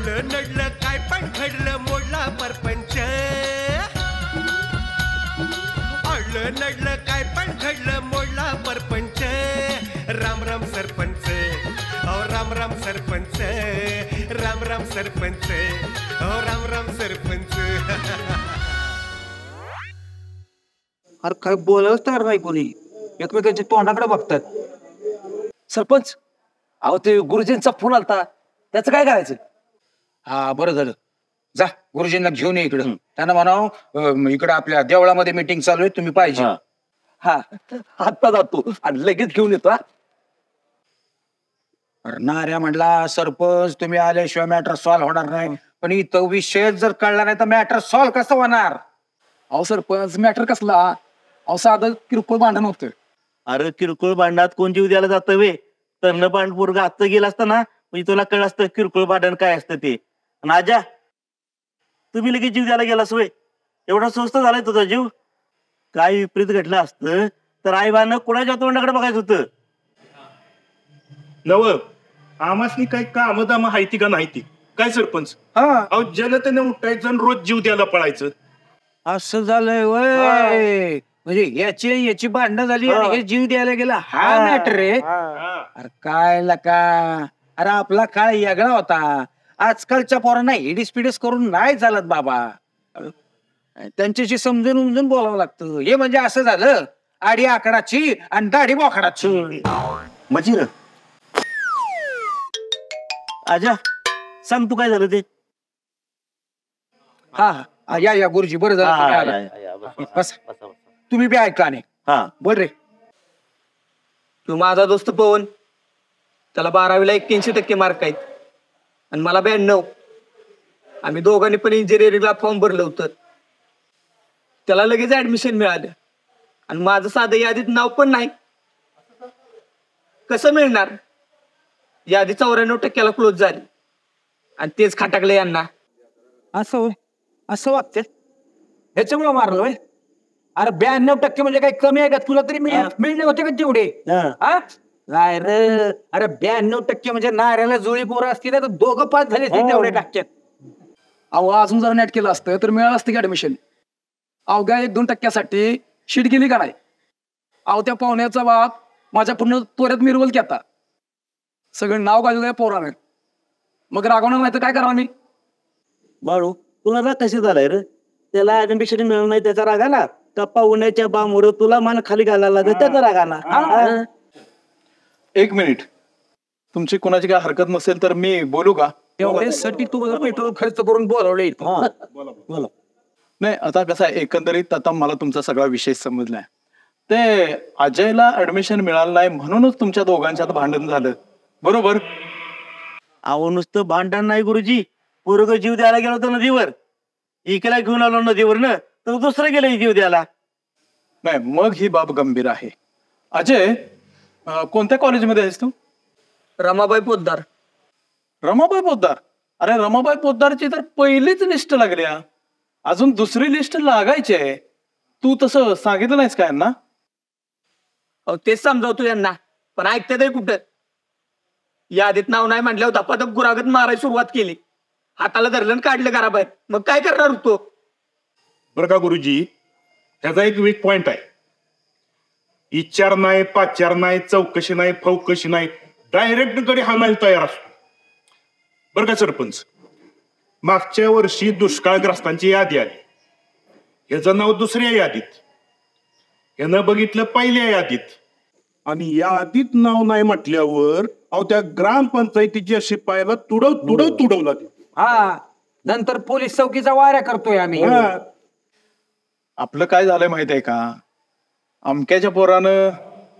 अडलं नडलं काय पण घडलं मोडला परपंच. अडलं नडलं काय पण घडलं मोडला परपंच. राम राम सरपंच, ओ राम राम सरपंच, राम राम सरपंच, ओ राम राम सरपंच. अरे काय बोलायच तयार नाही कोणी, एकमेकांच्या तोंडाकडे बघतात. सरपंच, अहो ते गुरुजींचा फोन आलता, त्याचं काय करायचं? हा बरं झालं, जा गुरुजींना घेऊन ये इकडं. त्यांना म्हणावं इकडं आपल्या देवळामध्ये मीटिंग चालू आहे, तुम्ही पाहिजे. हा आत्ता जातो आणि लगेच घेऊन येतो. नाऱ्या म्हणला सरपंच तुम्ही आल्याशिवाय मॅटर सॉल्व्ह होणार नाही. पण इथं विषय जर कळला नाही तर मॅटर सॉल्व्ह कसं होणार? अहो सरपंच मॅटर कसला, अहो साधं किरकोळ भांडण होतं. अरे किरकोळ भांडणात कोण जीव द्यायला जातं वे? तरण पांडपोरग आत्ता गेला असता ना म्हणजे तुला कळ असतं किरकोळ भांडण काय असतं ते. आजा तुम्ही लगेच जीव द्यायला गेलास वे? एवढा स्वस्त झालाय तुझा जीव? काय विपरीत घडलं असतं तर आईबानं कोणाच्या तोंडाकडे बघायचं होतं. नव आमासनी काय काम दामा हायती का नाही ती काय सरपंच? अहो जनतेने उठायचं आणि रोज जीव द्यायला पळायचं. असं झालंय वय, म्हणजे याची भांडणं झाली आणि हे जीव द्यायला गेला, हा मॅटर रे. अरे काय लका, अरे आपला काळ वेगळा होता. आजकालच्या पोरांना हिडीस पिडीस करून नाही चालत बाबा. त्यांच्याशी समजून उमजून बोलावं लागतं. हे म्हणजे असं झालं आडी आकडाची आणि दाढी बोकडाची. मजीर आजा सांग तू काय झालं ते. हा या गुरुजी, बरं झालं बस. तुम्ही बी ऐका नाही. हा बोल रे. तू माझा दोस्त पवन, त्याला 12वीला 81% मार्क आहेत आणि मला 92. आम्ही दोघांनी पण इंजिनिअरिंगला फॉर्म भरलं होतं. त्याला लगेच ऍडमिशन मिळालं आणि माझं साधं यादीत नाव पण नाही. कसं मिळणार? यादी 94% क्लोज झाली आणि तेच खाटाकले यांना. असं होय, असं वागते ह्याच्यामुळे मारलं होय. अरे 92% म्हणजे काही कमी आहे का? तुला तरी मिळले होते का तेवढे? काय रे, अरे 92% म्हणजे नाऱ्याला जुळी पोरं असती ना तर दोघं पास झाले तेवढे टक्क्यात. अहो अजून जर नेट केलं असतं तर मिळालं असतं की ऍडमिशन. अवघ्या 1-2% शीट गेली का नाही. अहो त्या पाहुण्याचा बाप माझ्या पूर्ण तोऱ्यात मिरवल की आता. सगळं नाव गाजलं पोरानं, मग रागवणार नाही तर काय करणार मी? बाळू तुला राग कशी झालाय रे? त्याला ऍडमिशन मिळणार नाही त्याचा राग आला का पाहुण्याच्या बामुळं तुला मान खाली घालायला लागत त्याचा राग आला? एक मिनिट, तुमची कोणाची काय हरकत नसेल तर मी बोलू का? एवढ्यासाठी तू मला पेट्रोल खर्च करून बोलावले. बोला. नाही आता कसं आहे, एकंदरीत आता मला तुमचा सगळा विषय समजलाय. ते अजयला ऍडमिशन मिळालं नाही म्हणूनच तुमच्या दोघांच्यात भांडण झालं, बरोबर? अहो नुसतं भांडण नाही गुरुजी, पोरग जीव द्यायला गेलो होतो नदीवर. इकडे घेऊन आलो नदीवर न तर दुसरं गेलं जीव द्यायला. नाही मग ही बाब गंभीर आहे. अजय कोणत्या कॉलेजमध्ये आहेस तू? रमाबाई पोद्दार. रमाबाई पोद्दार? अरे रमाबाई पोद्दारची तर पहिलीच लिस्ट लागली, अजून दुसरी लिस्ट लागायची आहे. तू तसं सांगितलं नाहीस का यांना? तेच समजावतो यांना, पण ऐकते ते कुठं. यादीत नाव नाही म्हटल्यावर धपाधप गुरागत मारायला सुरुवात केली. हाताला धरलं काढलं घराबाहेर. मग काय करणार होतो? बरं का गुरुजी, त्याचा एक वीक पॉइंट आहे. विचार नाही, पाचार नाही, चौकशी नाही, फौकशी नाही, डायरेक्ट कडे हाणायला तयार असतो. बरं का सरपंच, मागच्या वर्षी दुष्काळग्रस्तांची यादी आली. याचं नाव दुसऱ्या यादीत, यानं बघितलं पहिल्या यादीत, आणि यादीत नाव नाही म्हटल्यावर अहो त्या ग्रामपंचायतीच्या शिपायाला तुडवला. हा नंतर पोलीस चौकीचा वाऱ्या करतोय आम्ही. आपलं काय झालंय माहित आहे का? अमक्याच्या पोरानं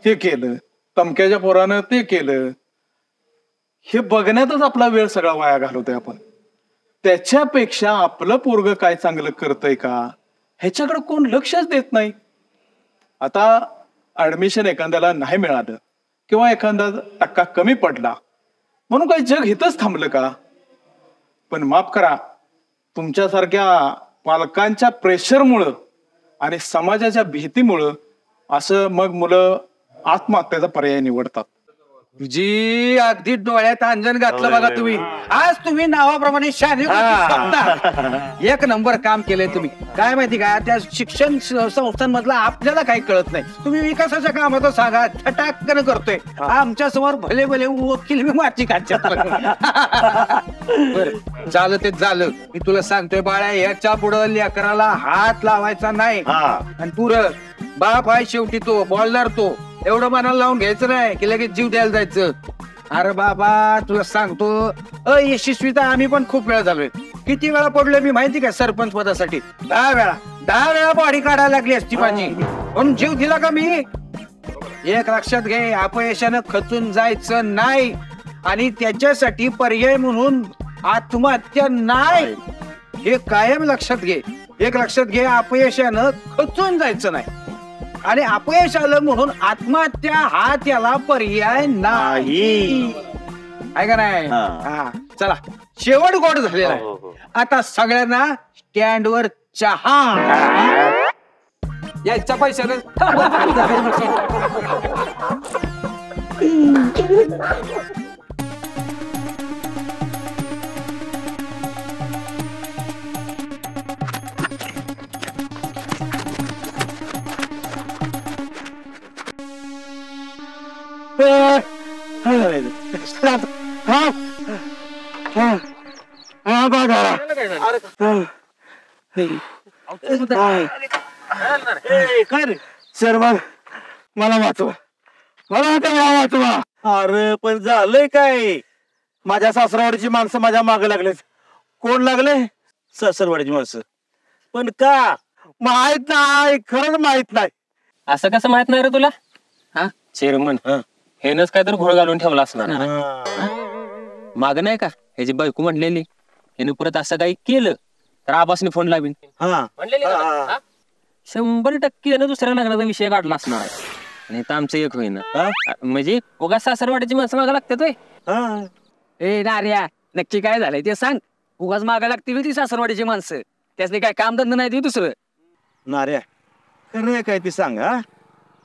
हे केलं, तमक्याच्या पोरानं ते केलं, हे बघण्यातच आपला वेळ सगळा वाया घालवतोय आपण. त्याच्यापेक्षा आपलं पोरग काय चांगलं करतंय का ह्याच्याकडे कोण लक्षच देत नाही. आता ऍडमिशन एखाद्याला नाही मिळालं किंवा एखादा टक्का कमी पडला म्हणून काही जग हितच थांबलं का? पण माफ करा, तुमच्यासारख्या पालकांच्या प्रेशरमुळं आणि समाजाच्या भीतीमुळं असं मग मुलं आत्महत्येचा पर्याय निवडतात. जी अगदी डोळ्यात अंजन घातलं बघा तुम्ही. आज तुम्ही नावाप्रमाणे शाने एक नंबर काम केलंय तुम्ही. काय माहिती का, त्या शिक्षण संस्थांमधलं आपल्याला काही कळत नाही. तुम्ही विकासाच्या कामाचं सांगा, छटाकन करतोय. आमच्या समोर भले भले वकील मी माती काढच्यात. बरं झालं ते झालं. मी तुला सांगतोय बाळा, याच्या पुढं लेकराला हात लावायचा नाही. आणि पुरं बाप आहे शेवटी, तो बॉलदार तो. एवढं मनाला लावून घ्यायचं नाही की लगेच जीव द्यायला जायचं. अरे बाबा तुला सांगतो, अयशस्वी तर आम्ही पण खूप वेळा झालोय. किती वेळा पडलोय मी माहिती का सरपंच पदासाठी? 10 वेळा बॉडी काढायला लागली असती माझी, म्हणून जीव दिला का मी? एक लक्षात घे, अपयशानं खचून जायचं नाही. आणि त्याच्यासाठी पर्याय म्हणून आत्महत्या नाही, हे कायम लक्षात घे. एक लक्षात घे, अपयशानं खचून जायचं नाही. आणि अपयश आलं म्हणून आत्महत्या हा त्याला पर्याय नाही, आहे का नाही? हा चला, शेवट गोड झालेला आहे. आता सगळ्यांना स्टँडवर चहा. याच्या पैशाने काय रे शर्मन मला वाचवा, मला वाचवा. अरे पण झालंय काय? माझ्या सासरावाडीची माणसं माझ्या मागे लागलेत. कोण लागले? सासरवाडीची माणसं. पण का? माहित नाही, खरंच माहित नाही. असं कसं माहित नाही रे तुला? हा चेअरमन, हेनच काय तर घोळ घालून ठेवला असणार. माग नाही का ह्याची बायको म्हणलेली, याने परत असं काही केलं तर आबासने फोन लावीन म्हणलेली का? 100% यानं दुसऱ्या लग्नाचा विषय काढला असणार आहे. आणि तर आमचं एक होईना. म्हणजे उगा सासरवाड्याची माणसं मागा लागतात होय. ए नार्या, नक्की काय झालंय ते सांग. उगाच मागा लागतील ती सासरवाडीची माणसं, त्यासनी काय कामधंदा नाही दुसरं. नार्या खरं काय ती सांग.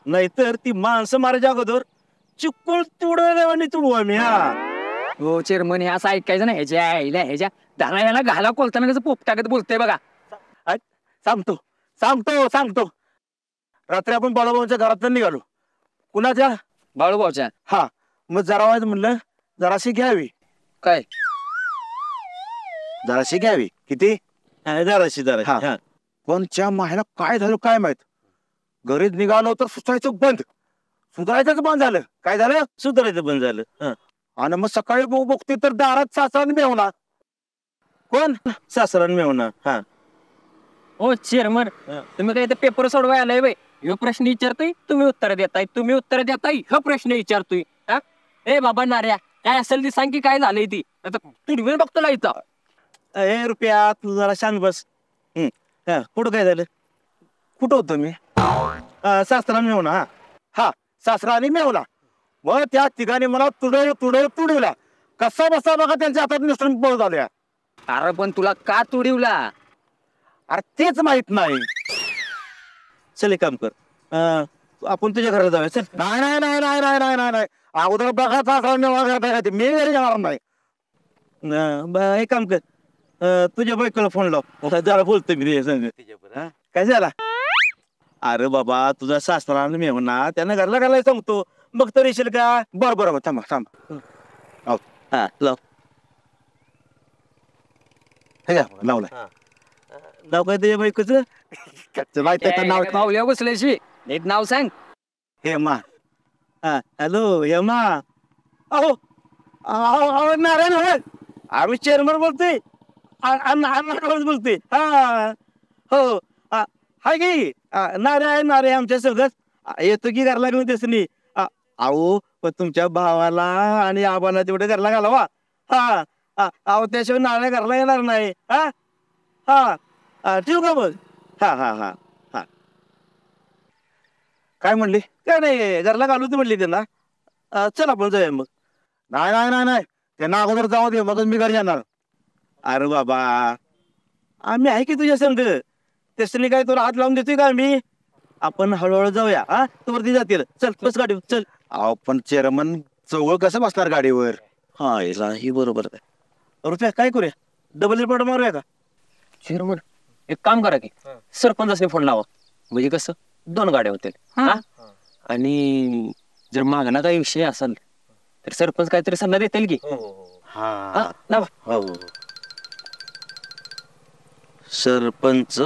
नाहीतर ती माणसं मारायच्या अगोदर चिकूल तुडवणी तुडू आम्ही. हो चेअरमन, हे असं ऐकायचं ना. ह्याच्या आईला ह्याच्या दाना याला घाला कोलताना कसं पोपटागत बोलतोय बघा. सांगतो सांगतो सांगतो. रात्री आपण बाळूभाऊच्या घरात निघालो. कुणाच्या? बाळूभाऊच्या. हा, मग जरा वाज म्हणलं जराशी घ्यावी. काय? जराशी घ्यावी. किती? जराशी हा. पण त्या माहेला काय झालं काय माहित, घरीच निघालो तर सुधारायचं बंद. सुधारायचंच बंद झालं. काय झालं? सुधारायचं बंद झालं. आणि मग सकाळी बघते तर दारात सासराने मेवणार. कोण? सासरान मेवणार. हा. हो चेअरमन, तुम्ही काय पेपर सोडवाय आलाय बाई? ह्यो प्रश्न विचारतोय, तुम्ही उत्तर देताय. तुम्ही उत्तर देताय, हा प्रश्न विचारतोय. हा ए बाबा नार्या, काय असेल ती सांग की काय झालंय ती. आता तुम्ही बघतो ना इथं. ए रुपया, तू जरा शांत बस. कुठं काय झालं? कुठं होतो मी? सासरान मेवणार. हा, सासराने मेवला. मग त्या ठिकाणी मला तुडवला. कसा बसा बघा त्यांच्या हातात निसटून पळ झाल्या. अरे पण तुला का तुडिवला? अरे तेच माहित नाही. चल एक काम कर, आपण तुझ्या घरात जाऊया. चल. नाही नाही नाही नाही नाही नाही नाही नाही, अगोदर बघा सासरा मेवणा करता. मी घरी जाणार नाही. एक काम कर, तुझ्या बायकोला फोन लाव. जरा बोलतो मी तुझ्याबरोबर. काय झाला? अरे बाबा, तुझा सासरा मेवना त्यांना घरला घालायला सांगतो. मग तर येशील का? बरोबर थांबा थांबा. हा लाव. लावलाय. नाव काय तुझ्या बायकोचं? नाव पावल्या बसल्याशी नीट नाव सांग. हेमा. हॅलो हेमा. अहो अहो नारायण, आम्ही चेअरमन बोलतोय. बोलतोय. हा हो, हाय की नारे आमच्या सोबत येतो की घरला घेऊन तेच नाही. अहो पण तुमच्या भावाला आणि आबाला तेवढे घरला घालावा. हा अहो त्याशिवाय नाऱ्या घरला येणार नाही. हा हा ठेवू का मग? हा हा हा हा. काय म्हणली? काय नाही, घरला घालू ते म्हणली त्यांना. चल आपण जाऊया मग. नाही नाही नाही नाही, त्यांना अगोदर जाऊ दे, मगच मी घरी येणार. अरे बाबा, आम्ही आहे की तुझ्या संग. त्याच्याने काय तुला हात लावून देतोय का आम्ही? आपण हळूहळू जाऊया. हा, तोवरती जातील. चल बस गाडी चल. अहो पण चेअरमन चौघ कसं बसणार गाडीवर? हा याला ही बरोबर आहे. रुपया काय करूया, डबल रिपोर्ट मारूया का? चेअरमन एक काम करा की सरपंचाने फोन लावा, म्हणजे कसं 2 गाड्या होतील. हा आणि जर मागणा काही विषय असेल तर सरपंच काहीतरी सल्ला देतील की. हा लावा. हो. सरपंच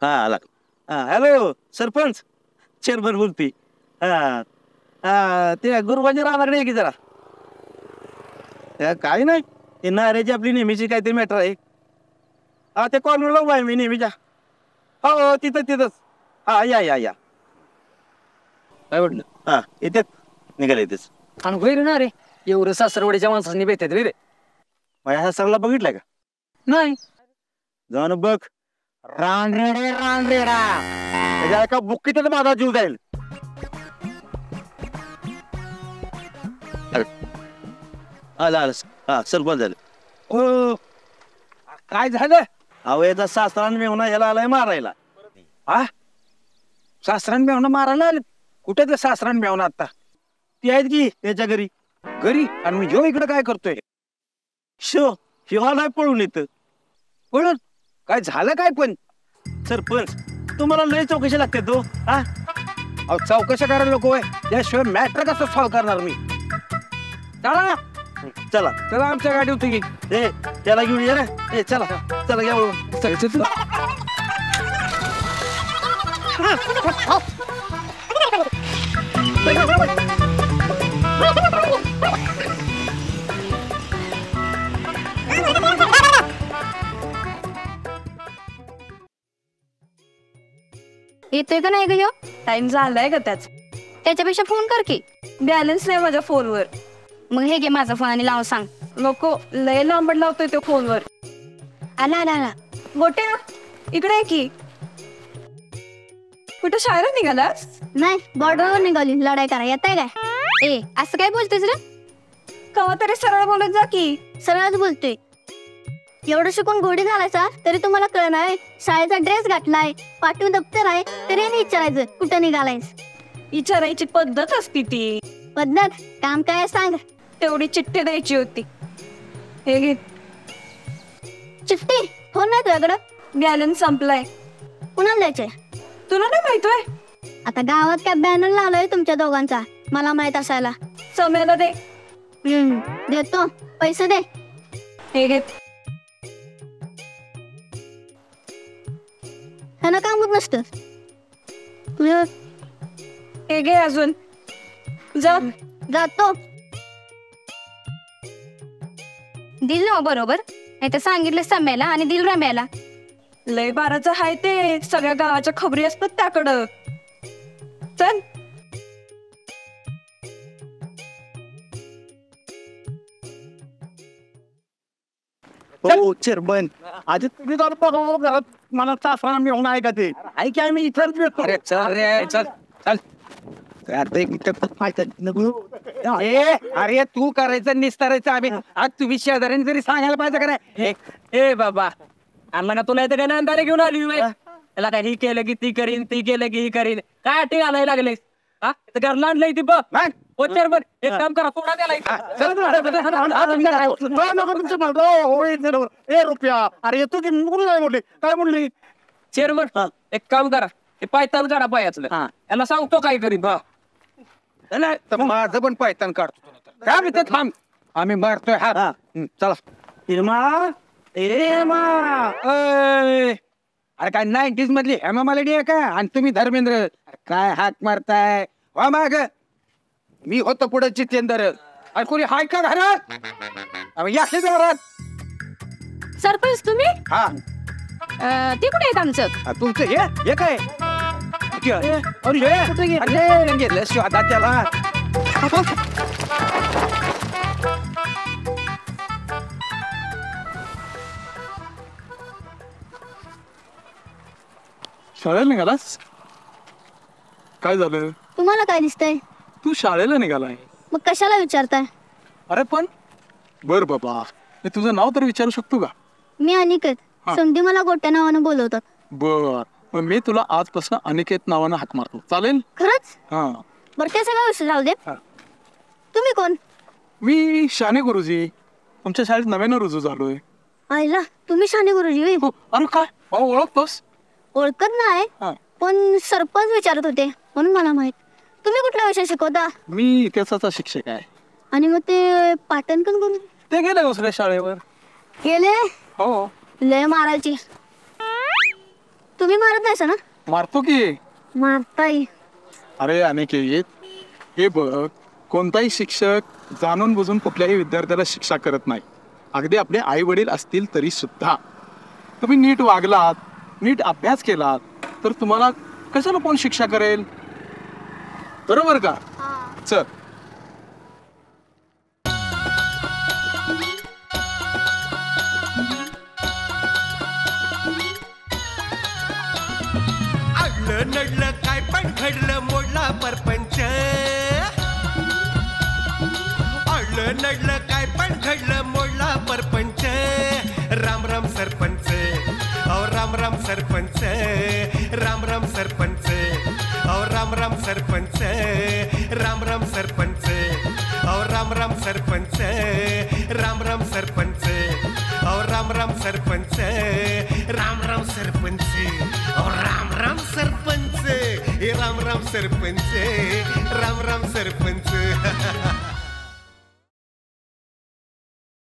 हा आला. हॅलो सरपंच, चेअरमन बोलती. ते गुरुबाजी राहणार की जरा काय नाही, ते नाऱ्याची आपली नेहमीची काहीतरी मॅटर आहे. हा ते कॉलवर लावू आहे मी नेहमीच्या. हो तिथंच. हा या काय म्हटलं? हा येतात, निघाले येतेच. आणि होईल ना रे, एवढं सासरवाडीच्या माणसांनी भेटत रे. माझ्या ह्या सरला बघितलाय का? नाही. जाऊन बघ. रानरेडा त्याच्या एका बुक्कीतच माझा जीव जाईल. आला हा सरपंच झालं. ओ काय झालं? अहो याचा सासरान मेवना याला आलाय मारायला. हा सासरान मेवणं मारायला आले? कुठे ते सासरान मेवणं आता? ती आहेत की त्याच्या घरी. घरी? आणि मी ह्यो इकडे काय करतोय? शिवा नाही पळून येतं. पळून? काय झालं काय पण? सरपंच तुम्हाला लय चौकशी लागते तो. हा अहो चौकशा करायला नको आहे, त्याशिवाय मॅटर कसं सॉल्व करणार मी? चला चला चला आमच्या गाडी होती की. त्याला घेऊन ये रे. चला या वळून. येतोय का नाही ग ह्यो? टाइम झालाय का त्याच्यापेक्षा फोन कर की. बॅलन्स नाही माझ्या फोनवर. मग हे घे माझा फोन आणि लावून सांग. नको, लय लांबड लावतोय तो फोनवर. आला गोट्या इकडे की. कुठं शाळेला निघालास? नाही, बॉर्डरवर निघाली लढाई करा. येताय काय? ए असं काय बोलतोयस रे? कवा तरी सरळ बोलत जा की. सरळच बोलतोय. एवढं शिकून घोडी घालायचा तरी तुम्हाला कळणार? शाळेचा ड्रेस घातलाय, पाठवून दप्तर आहे, तरी विचारायचं कुठं निघालायस. विचारायची पद्धत असती ती. पद्धत? काम काय सांग. तेवढी चिठ्ठी द्यायची होती. हे घे. चिठ्ठी? फोन नाही तुझ्याकडं? बॅलन्स संपलाय. कुणाला द्यायचंय? तुला नाही माहितोय? आता गावात काय बॅनर लावलाय तुमच्या दोघांचा, मला माहित असायला. सम्याला दे. देतो, पैसे दे. हे घे. ह्यानं काम होत नसतं. हे घे अजून. जातो. दिल ना बरोबर, नाही तर सांगितलं सम्याला आणि दिल रम्याला. लय बाराचं हाय ते, सगळ्या गावाच्या खबरी असतात त्याकडं. चल. हो चेअरमन, आधी तुम्ही जाऊन बघा घरात मला सासरा मिळून आहे का ते. ऐक आम्ही इथं भेटतो. अरे चल रे चल. अरे तू करायचं निस्तारायचं आम्ही. आज तुम्ही शेजाऱ्याने तरी सांगायला पाहिजे का नाही? ए बाबा, आम्हाला तुला इथं काय अंधारे घेऊन आली त्याला काय ही केलं की ती करीन, ती केलं की ही करीन. काय अटी घालायला लागलेस? हा घरला आणलंय ती बघ. हो चेअरमन, एक काम करा, सोडा त्याला. रुपया अरे येतो की म्हणले काय म्हणले? चेअरमन एक काम करा, ते पायतान काढा पायाचं. याला सांगतो काय करीन. नाही तर माझं पण पायतान काढतो. काय म्हणते थांब, आम्ही मारतोय हा. चला. अरे काय 90s मधली हेमा मालिनी आहे का? आणि तुम्ही धर्मेंद्र काय हाक मारताय? वा माग मी होतो पुढे जितेंद्र. अरे कोणी हाय का घरात? या घरात. सरपंच तुम्ही? हा. ते कुठे आहेत आमचं? तुमचं हे काय? घेतलं शिवादा त्याला. शाळेला निघालास? काय झालं? तुम्हाला काय दिसतंय? तू शाळेला निघालाय? मग कशाला विचारताय? अरे पण बर बाबा, मी तुझं नाव तर विचारू शकतो का? मी अनिकेत. समधी मला गोट्या नावानं बोलवतात. बर, मग मी तुला आजपासून अनिकेत नावानं हाक मारतो, चालेल? खरंच? हा. बरं ते सगळं विषय जाऊ दे. तुम्ही कोण? मी शाने गुरुजी, तुमच्या शाळेत नव्यानं रुजू झालोय. आईला तुम्ही शाने गुरुजी होय? अरे काय ओळखतोस? ओळखत नाही, पण सरपंच विचारत होते म्हणून मला माहित. तुम्ही कुठला विषय शिकवता? मी इतिहासाचा शिक्षक आहे. आणि मग ते पाटणकन गुरु ते गेले दुसऱ्या शाळेवर. गेले? हो. लय मारायची. तुम्ही मारत नाही ना? मारतो की. मारताय? अरे अनिकेत, हे बघ, कोणताही शिक्षक जाणून बुजून कुठल्याही विद्यार्थ्याला शिक्षा करत नाही. अगदी आपले आई वडील असतील तरी सुद्धा तुम्ही नीट वागलात, नीट अभ्यास केलात तर तुम्हाला कशाला कोण शिक्षा करेल? बरोबर का? चल. अडलं नडलं काय पण घडलं मोडला परपंच. अडलं नडलं काय पण घडलं मोडला परपंच. राम राम सरपंच, अहो राम राम सरपंच. राम राम सरपंच, अहो राम राम सरपंच. राम राम सरपंच, अहो राम राम सरपंच. राम राम सरपंच, अहो राम राम सरपंच. राम राम सरपंच, अहो राम राम सरपंच. हे राम राम सरपंच, राम राम सरपंच.